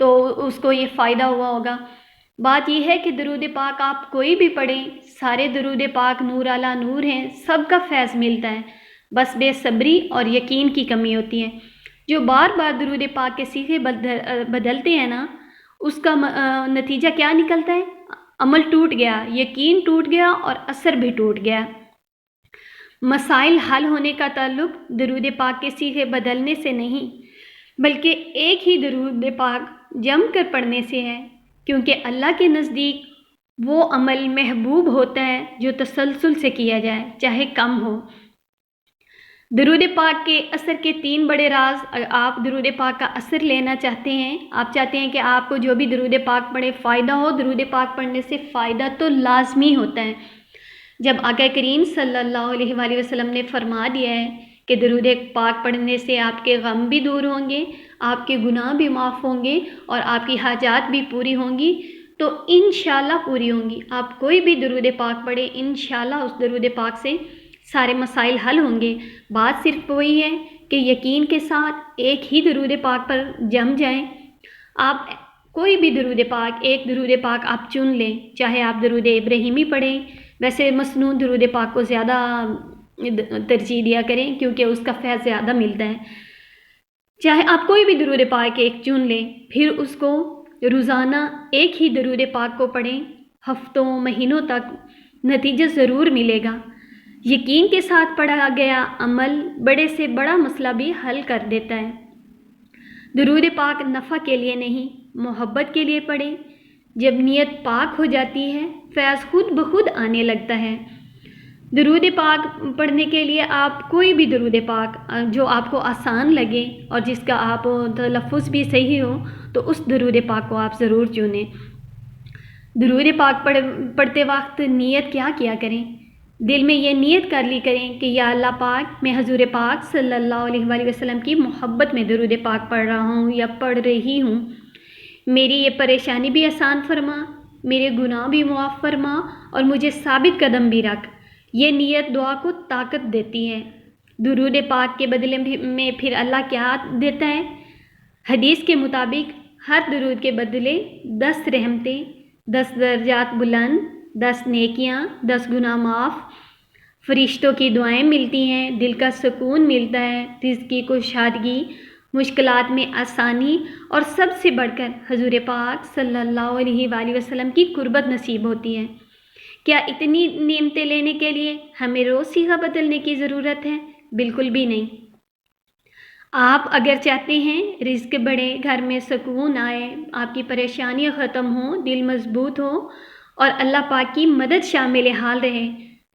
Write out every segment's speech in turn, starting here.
تو اس کو یہ فائدہ ہوا ہوگا۔ بات یہ ہے کہ درود پاک آپ کوئی بھی پڑھیں، سارے درود پاک نور علی نور ہیں، سب کا فیض ملتا ہے، بس بے صبری اور یقین کی کمی ہوتی ہے۔ جو بار بار درود پاک کے صیغے بدلتے ہیں نا، اس کا نتیجہ کیا نکلتا ہے؟ عمل ٹوٹ گیا، یقین ٹوٹ گیا اور اثر بھی ٹوٹ گیا۔ مسائل حل ہونے کا تعلق درود پاک کے صیغے بدلنے سے نہیں، بلکہ ایک ہی درود پاک جم کر پڑھنے سے ہے، کیونکہ اللہ کے نزدیک وہ عمل محبوب ہوتا ہے جو تسلسل سے کیا جائے، چاہے کم ہو۔ درود پاک کے اثر کے 3 بڑے راز۔ آپ درود پاک کا اثر لینا چاہتے ہیں، آپ چاہتے ہیں کہ آپ کو جو بھی درود پاک پڑھے فائدہ ہو، درود پاک پڑھنے سے فائدہ تو لازمی ہوتا ہے۔ جب آقا کریم صلی اللہ علیہ وآلہ وسلم نے فرما دیا ہے کہ درود پاک پڑھنے سے آپ کے غم بھی دور ہوں گے، آپ کے گناہ بھی معاف ہوں گے اور آپ کی حاجات بھی پوری ہوں گی، تو انشاءاللہ پوری ہوں گی۔ آپ کوئی بھی درود پاک پڑھے، انشاءاللہ اس درود پاک سے سارے مسائل حل ہوں گے۔ بات صرف وہی ہے کہ یقین کے ساتھ ایک ہی درود پاک پر جم جائیں۔ آپ کوئی بھی درود پاک، ایک درود پاک آپ چن لیں، چاہے آپ درود ابراہیمی پڑھیں، ویسے مسنون درود پاک کو زیادہ ترجیح دیا کریں کیونکہ اس کا فیض زیادہ ملتا ہے۔ چاہے آپ کوئی بھی درود پاک ایک چن لیں، پھر اس کو روزانہ ایک ہی درود پاک کو پڑھیں، ہفتوں مہینوں تک نتیجہ ضرور ملے گا۔ یقین کے ساتھ پڑھا گیا عمل بڑے سے بڑا مسئلہ بھی حل کر دیتا ہے۔ درود پاک نفع کے لیے نہیں، محبت کے لیے پڑھیں۔ جب نیت پاک ہو جاتی ہے، فیض خود بخود آنے لگتا ہے۔ درود پاک پڑھنے کے لیے آپ کوئی بھی درود پاک جو آپ کو آسان لگے اور جس کا آپ تلفظ بھی صحیح ہو، تو اس درود پاک کو آپ ضرور چنیں۔ درود پاک پڑھتے وقت نیت کیا کیا کریں؟ دل میں یہ نیت کر لی کریں کہ یا اللہ پاک، میں حضور پاک صلی اللہ علیہ وآلہ وسلم کی محبت میں درود پاک پڑھ رہا ہوں یا پڑھ رہی ہوں۔ میری یہ پریشانی بھی آسان فرما، میرے گناہ بھی معاف فرما اور مجھے ثابت قدم بھی رکھ۔ یہ نیت دعا کو طاقت دیتی ہے۔ درود پاک کے بدلے میں پھر اللہ کیا دیتا ہے؟ حدیث کے مطابق ہر درود کے بدلے 10 رحمتیں، 10 درجات بلند، 10 نیکیاں، 10 گناہ معاف، فرشتوں کی دعائیں ملتی ہیں، دل کا سکون ملتا ہے، رزق کی کشادگی، مشکلات میں آسانی اور سب سے بڑھ کر حضور پاک صلی اللہ علیہ وآلہ وسلم کی قربت نصیب ہوتی ہے۔ کیا اتنی نعمتیں لینے کے لیے ہمیں روز صیغہ بدلنے کی ضرورت ہے؟ بالکل بھی نہیں۔ آپ اگر چاہتے ہیں رزق بڑھے، گھر میں سکون آئے، آپ کی پریشانیاں ختم ہوں، دل مضبوط ہو اور اللہ پاک کی مدد شامل حال رہے،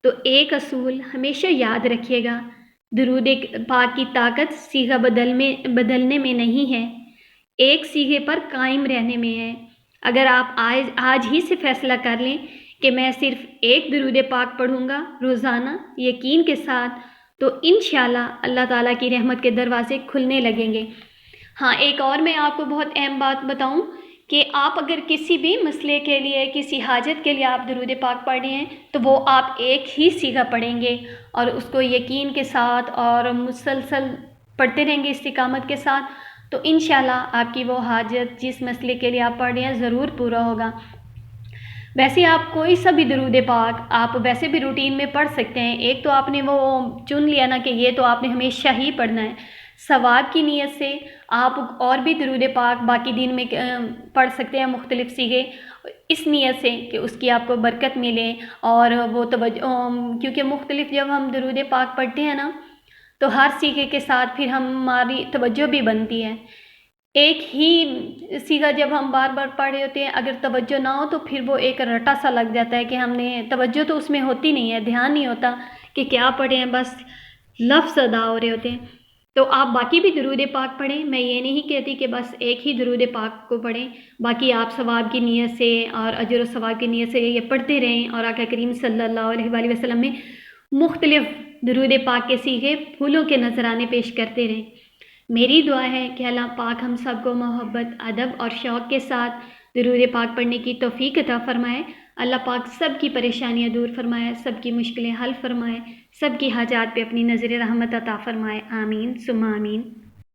تو ایک اصول ہمیشہ یاد رکھیے گا، درود پاک کی طاقت صیغہ بدلنے میں نہیں ہے، ایک صیغے پر قائم رہنے میں ہے۔ اگر آپ آج ہی سے فیصلہ کر لیں کہ میں صرف ایک درود پاک پڑھوں گا روزانہ یقین کے ساتھ، تو انشاءاللہ اللہ تعالیٰ کی رحمت کے دروازے کھلنے لگیں گے۔ ہاں، ایک اور میں آپ کو بہت اہم بات بتاؤں کہ آپ اگر کسی بھی مسئلے کے لیے، کسی حاجت کے لیے آپ درود پاک پڑھ رہے ہیں، تو وہ آپ ایک ہی صیغہ پڑھیں گے اور اس کو یقین کے ساتھ اور مسلسل پڑھتے رہیں گے استقامت کے ساتھ، تو انشاءاللہ آپ کی وہ حاجت جس مسئلے کے لیے آپ پڑھ رہے ہیں ضرور پورا ہوگا۔ ویسے آپ کوئی سا بھی درود پاک آپ ویسے بھی روٹین میں پڑھ سکتے ہیں۔ ایک تو آپ نے وہ چن لیا نا کہ یہ تو آپ نے ہمیشہ ہی پڑھنا ہے، ثواب کی نیت سے آپ اور بھی درود پاک باقی دن میں پڑھ سکتے ہیں مختلف صیغے، اس نیت سے کہ اس کی آپ کو برکت ملے اور وہ توجہ، کیونکہ مختلف جب ہم درود پاک پڑھتے ہیں نا تو ہر صیغے کے ساتھ پھر ہماری توجہ بھی بنتی ہے۔ ایک ہی صیغہ جب ہم بار بار پڑھ رہے ہوتے ہیں، اگر توجہ نہ ہو تو پھر وہ ایک رٹا سا لگ جاتا ہے کہ ہم نے توجہ تو اس میں ہوتی نہیں ہے، دھیان نہیں ہوتا کہ کیا پڑھیں ہیں، بس لفظ ادا ہو رہے ہوتے ہیں۔ تو آپ باقی بھی درود پاک پڑھیں، میں یہ نہیں کہتی کہ بس ایک ہی درود پاک کو پڑھیں، باقی آپ ثواب کی نیت سے اور اجر و ثواب کی نیت سے یہ پڑھتے رہیں اور آقا کریم صلی اللہ علیہ وآلہ وسلم میں مختلف درود پاک کے صیغے پھولوں کے نذرانے پیش کرتے رہیں۔ میری دعا ہے کہ اللہ پاک ہم سب کو محبت، ادب اور شوق کے ساتھ درود پاک پڑھنے کی توفیق عطا فرمائے۔ اللہ پاک سب کی پریشانیاں دور فرمائے، سب کی مشکلیں حل فرمائے، سب کی حاجات پہ اپنی نظر رحمت عطا فرمائے۔ آمین ثم آمین۔